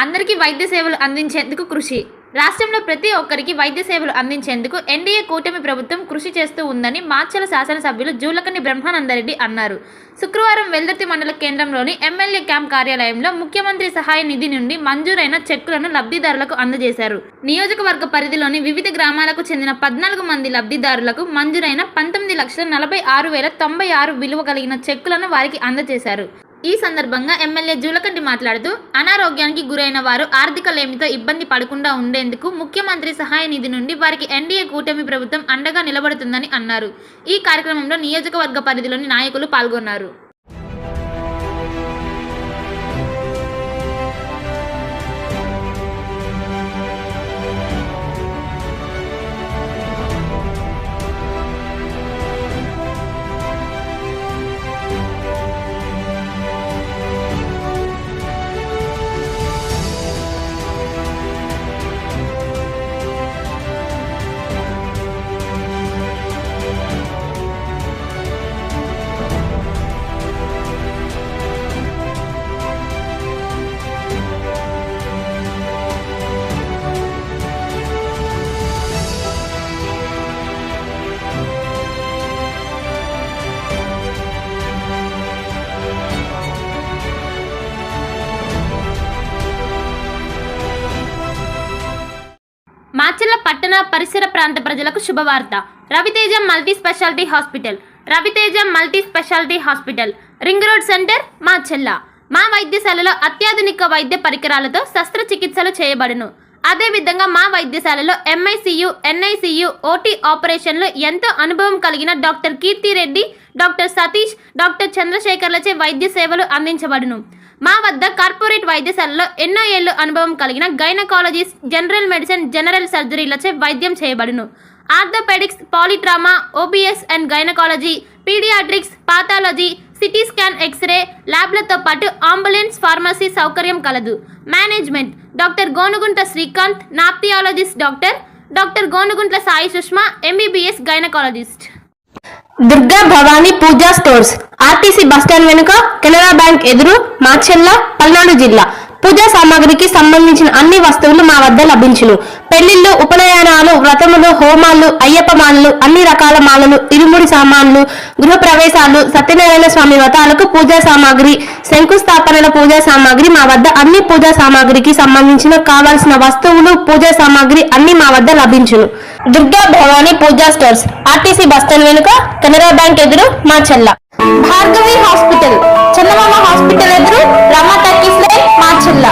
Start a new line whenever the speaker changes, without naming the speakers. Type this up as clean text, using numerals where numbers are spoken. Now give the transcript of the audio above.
అందరికీ వైద్య సేవలు అందించేందుకు కృషి. రాష్ట్రంలో ప్రతి ఒక్కరికి వైద్య సేవలు అందించేందుకు ఎన్డీఏ కూటమి ప్రభుత్వం కృషి చేస్తూ ఉందని మాచర్ల శాసనసభ్యులు జూలకంటి బ్రహ్మానందరెడ్డి అన్నారు. శుక్రవారం వెల్దుర్తి మండల కేంద్రంలోని ఎమ్మెల్యే క్యాంప్ కార్యాలయంలో ముఖ్యమంత్రి సహాయ నిధి నుండి మంజూరైన చెక్కులను లబ్ధిదారులకు అందజేశారు. నియోజకవర్గ పరిధిలోని వివిధ గ్రామాలకు చెందిన 14 మంది లబ్ధిదారులకు మంజూరైన 19,46,096 విలువ కలిగిన చెక్కులను వారికి అందజేశారు. ఈ సందర్భంగా ఎమ్మెల్యే జూలకంటి మాట్లాడుతూ అనారోగ్యానికి గురైన వారు ఆర్థిక లేమితో ఇబ్బంది పడకుండా ఉండేందుకు ముఖ్యమంత్రి సహాయ నిధి నుండి వారికి ఎన్డీఏ కూటమి ప్రభుత్వం అండగా నిలబడుతుందని అన్నారు. ఈ కార్యక్రమంలో నియోజకవర్గ పరిధిలోని నాయకులు పాల్గొన్నారు. మాచర్ల పట్టణ పరిసర ప్రాంత ప్రజలకు శుభవార్త. Raviteja multi speciality hospital. Raviteja multi speciality hospital, ring road centre, Macherla. మా వైద్యశాలలో అత్యాధునిక వైద్య పరికరాలతో శస్త్రచికిత్సలు చేయబడును. అదేవిధంగా మా వైద్యశాలలో ఎంఐసియు, ఎన్ఐసియు, ఓటీ ఆపరేషన్లు ఎంతో అనుభవం కలిగిన doctor Keerthi Reddy, doctor Satish, doctor చంద్రశేఖర్లచే వైద్య సేవలు అందించబడును. మా వద్ద కార్పొరేట్ వైద్యశాలలో ఎన్నో ఏళ్లు అనుభవం కలిగిన గైనకాలజిస్ట్, జనరల్ మెడిసిన్, జనరల్ సర్జరీలచే వైద్యం చేయబడును. Orthopaedics, polytrauma, OBS and gynaecology, paediatrics, pathology, CT scan, X-ray ల్యాబ్లతో పాటు అంబులెన్స్, ఫార్మసీ సౌకర్యం కలదు. మేనేజ్మెంట్ డాక్టర్ గోనుగుంట్ల శ్రీకాంత్, నాప్థియాలజిస్ట్ doctor Gonuguntla Sai Sushma, MBBS gynaecologist.
Durga Bhavani Puja stores, RTC bus stand వెనుక, కెనరా బ్యాంక్ ఎదురు, మాచర్ల, పల్నాడు జిల్లా. పూజా సామాగ్రికి సంబంధించిన అన్ని వస్తువులు మా వద్ద లభించును. పెళ్లిళ్లు, ఉపనయనాలు, వ్రతములు, హోమాలు, అయ్యప్ప మాలలు, అన్ని రకాల మాలలు, ఇరుముడి సామాన్లు, గృహ ప్రవేశాలు, సత్యనారాయణ స్వామి వ్రతాలకు పూజా సామాగ్రి, శంకుస్థాపనల పూజా సామాగ్రి మా వద్ద అన్ని పూజా సామాగ్రికి సంబంధించిన కావాల్సిన వస్తువులు, పూజా సామాగ్రి అన్ని మా వద్ద లభించును. Durga Bhavani Puja stores, RTC bus stand వెనుక, కెనరా బ్యాంక్ ఎదురు, మాచర్ల. భార్గవి హాస్పిటల్, చందమామ హాస్పిటల్ ఎదురు, రమా టాకీస్ లైన్, మాచర్ల.